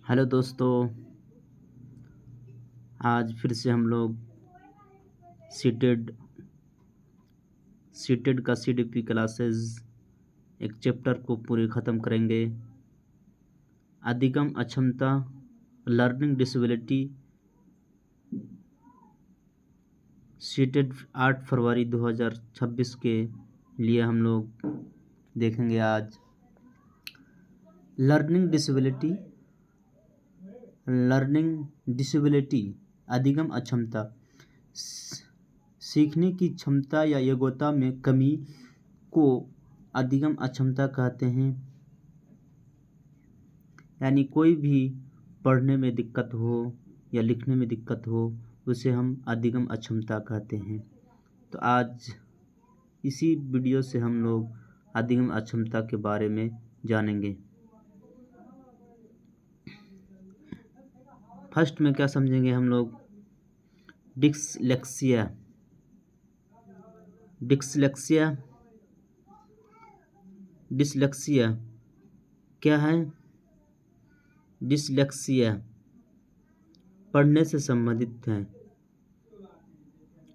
Hello दोस्तों। आज फिर से हम लोग सीटेड सीटेड का सीडीपी क्लासेस एक चैप्टर को पूरे ख़त्म करेंगे। अधिगम अक्षमता लर्निंग डिसेबिलिटी सीटेड 8 फरवरी 2026 के लिए हम लोग देखेंगे आज लर्निंग डिसेबिलिटी अधिगम अक्षमता सीखने की क्षमता या योग्यता में कमी को अधिगम अक्षमता कहते हैं। यानी कोई भी पढ़ने में दिक्कत हो या लिखने में दिक्कत हो उसे हम अधिगम अक्षमता कहते हैं। तो आज इसी वीडियो से हम लोग अधिगम अक्षमता के बारे में जानेंगे। फर्स्ट में क्या समझेंगे हम लोग, डिसलेक्सिया क्या है? डिसलेक्सिया पढ़ने से संबंधित है।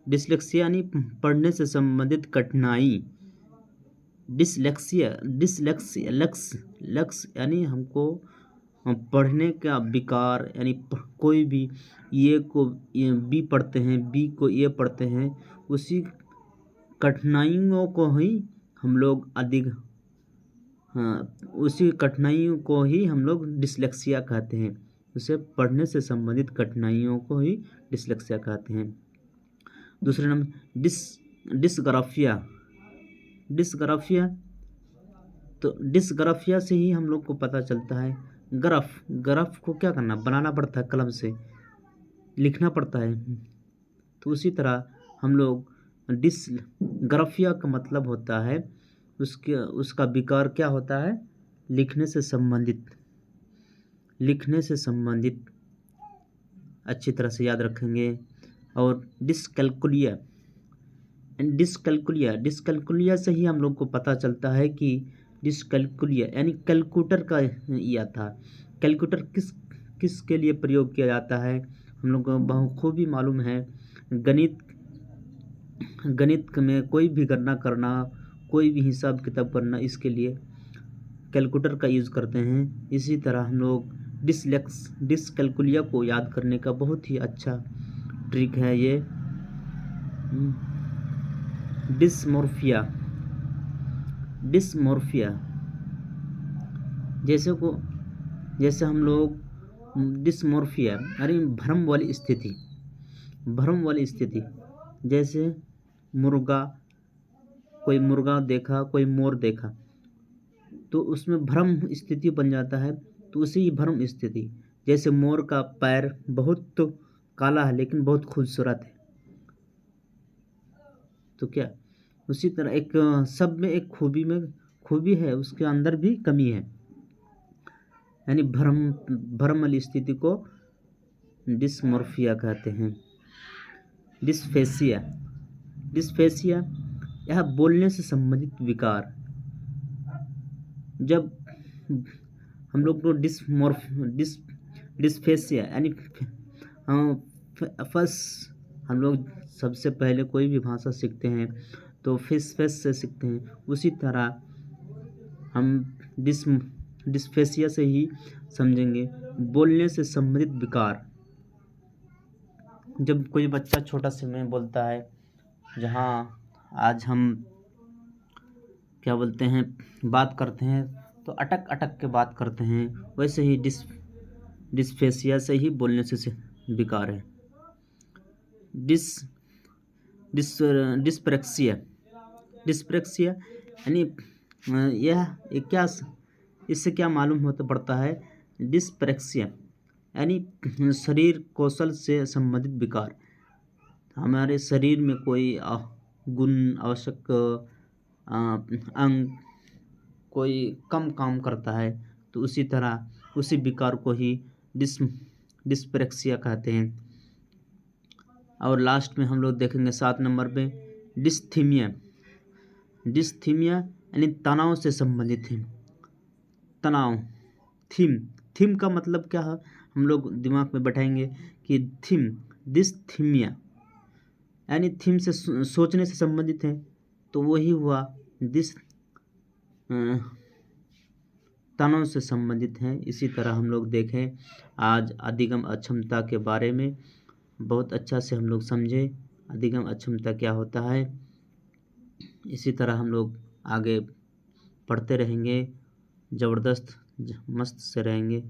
डिसलेक्सिया यानी पढ़ने से संबंधित कठिनाई। डिसलेक्सिया लक्स यानी हमको पढ़ने का विकार, यानी कोई भी ये को बी पढ़ते हैं, बी को ये पढ़ते हैं, उसी कठिनाइयों को ही हम लोग उसी कठिनाइयों को ही हम लोग डिसलेक्सिया कहते हैं। उसे पढ़ने से संबंधित कठिनाइयों को ही डिसलेक्सिया कहते हैं। दूसरे नंबर डिसग्राफिया। तो डिसग्राफिया से ही हम लोग को पता चलता है। ग्राफ को क्या करना, बनाना पड़ता है, कलम से लिखना पड़ता है। तो उसी तरह हम लोग डिसग्राफिया का मतलब होता है उसका विकार क्या होता है, लिखने से संबंधित अच्छी तरह से याद रखेंगे। और डिसकैलकुलिया से ही हम लोग को पता चलता है कि डिसकैलकुलिया यानी कैलकुलेटर का यह था। कैलकुलेटर किसके लिए प्रयोग किया जाता है हम लोग को बखूबी मालूम है। गणित में कोई भी गणना करना, कोई भी हिसाब किताब करना, इसके लिए कैलकुलेटर का यूज़ करते हैं। इसी तरह हम लोग डिसकैलकुलिया को याद करने का बहुत ही अच्छा ट्रिक है ये। डिसमोर्फिया जैसे हम लोग डिसमोर्फिया यानी भ्रम वाली स्थिति, जैसे कोई मुर्गा देखा, कोई मोर देखा, तो उसमें भ्रम स्थिति बन जाता है। तो उसी भ्रम स्थिति, जैसे मोर का पैर बहुत काला है लेकिन बहुत खूबसूरत है, तो क्या उसी तरह एक सब में एक खूबी है, उसके अंदर भी कमी है। यानी भ्रम वाली स्थिति को डिसमोर्फिया कहते हैं। डिस्फेसिया यह बोलने से संबंधित विकार। जब हम लोग को डिस्फेसिया यानी फर्स्ट हम लोग सबसे पहले कोई भी भाषा सीखते हैं तो फेस से सीखते हैं। उसी तरह हम डिस्फेसिया से ही समझेंगे बोलने से संबंधित विकार। जब कोई बच्चा छोटा से में बोलता है, जहाँ आज हम क्या बोलते हैं, बात करते हैं तो अटक के बात करते हैं, वैसे ही डिस्फेसिया से ही बोलने से विकार है। डिस्प्रेक्सिया यानी यह क्या, इससे क्या मालूम होता पड़ता है, डिस्प्रेक्सिया यानी शरीर कौशल से संबंधित विकार। हमारे शरीर में कोई गुण आवश्यक अंग कोई कम काम करता है, तो उसी तरह उसी विकार को ही डिस्प्रेक्सिया कहते हैं। और लास्ट में हम लोग देखेंगे 7 नंबर पे डिस्थीमिया यानी तनाव से संबंधित है। तनाव थीम का मतलब क्या है, हम लोग दिमाग में बैठाएंगे कि थीम, दिस थीमिया, यानी थीम से सोचने से संबंधित है, तो वही हुआ दिस तनाव से संबंधित हैं। इसी तरह हम लोग देखें आज अधिगम अक्षमता के बारे में बहुत अच्छा से हम लोग समझे, अधिगम अक्षमता क्या होता है। इसी तरह हम लोग आगे पढ़ते रहेंगे, ज़बरदस्त मस्त से रहेंगे।